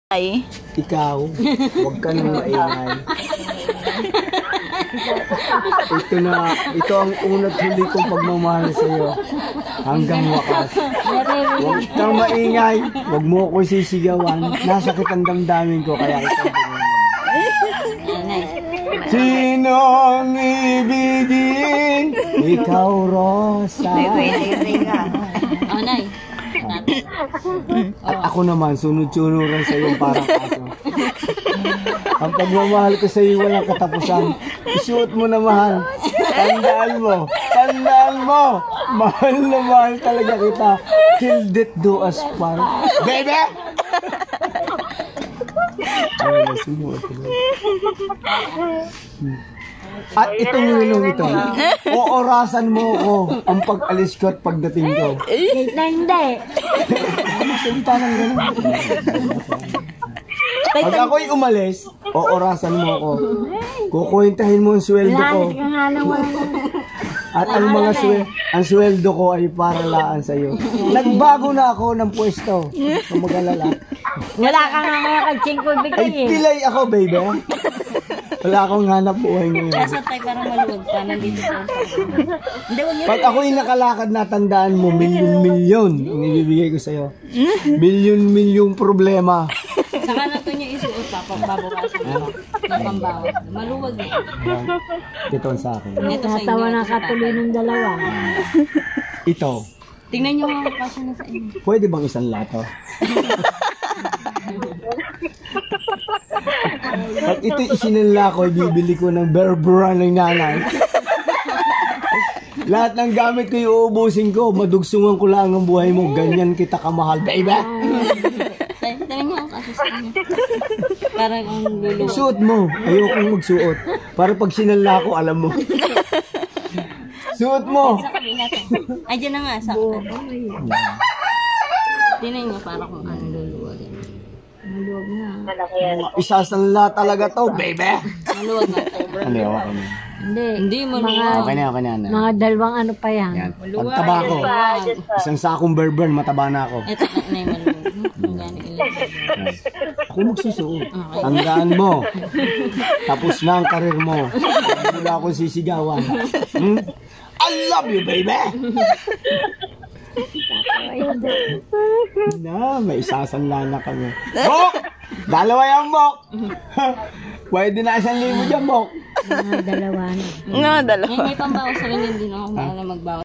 Ay. Ikaw, huwag ka nang maingay. Ito ang una't huli kong pagmamahal sa iyo. Hanggang wakas. Huwag kang maingay. Huwag mo ako sisigawan. Nasakit ang damdamin ko, kaya ito sino ang ibigin? Ikaw, Rosa. Oh, Nay. At ako naman, sunod-sunuran sa iyong parang aso. Ang pagmamahal ko sa iyo walang katapusan. Isuot mo na, mahal. Tandaan mo. Tandaan mo. Mahal na mahal talaga kita. Till death do us part. Baby! Ay, nasimuot ko. At itong nilong ito, oorasan mo ako ang pag-alis ko at pagdating ko. Hindi. Magsalita ng gano'n. Pag ako'y umalis, oorasan mo ako. Kukwentahin mo ang sweldo ko. At ang sweldo ko ay para laan sa iyo. Nagbago na ako ng pwesto. Kung mag-alala. Wala kang mga katsingko bigay Ay, pilay ako, baby. Wala akong hanap buhay ngayon. Nasa tayo parang maluwag pa. Nandito po. Pag ako'y nakalakad, natandaan mo, milyon-milyon ang ibibigay ko sa'yo. Milyon-milyong problema. Saka na ito niya isuot pa. Pagbabawasan mo. Pagpambawas. Maluwag na. Ito ang sa akin. Ito sa inyo. Natawa na katuloy ng dalawa. Ito. Tingnan niyo mga kapasya na sa inyo. Pwede bang isang lato? Pag ito isinila ko, bibili ko ng Berbera ng nanay. Lahat ng gamit ko iuubusin ko. Madugsungan ko lang ang buhay mo. Ganyan kita kamahal, baby. Tingnan niyo ang kapasya sa inyo. Parang ang luluwag. Suot mo. Ayokong magsuot. Para pag sinala ko, alam mo. Suot mo. Ay, dyan na nga. Sa tingnan niyo parang kung ano luluwag. Maluwag na. Isasanla talaga to, baby. Maluwag na. Hindi, okay na. Hindi, maluwag. Okay na. Mga dalawang ano pa yan. Yan. Pagtaba ko. Isang sakong Berbera, mataba na ako. Ito na yung maluwag. Ang gano'ng ilan. Ako magsusuot. Tandaan mo. Tapos na ang karir mo. Wala akong sisigawan. I love you, baby! Na, may isasanla na kami. Bok! Dalawa yan, Bok! Pwede na 1,000 dyan, Bok! Mga dalawa na. May pambawas sa ganyan din ako. Mahal na magbawas.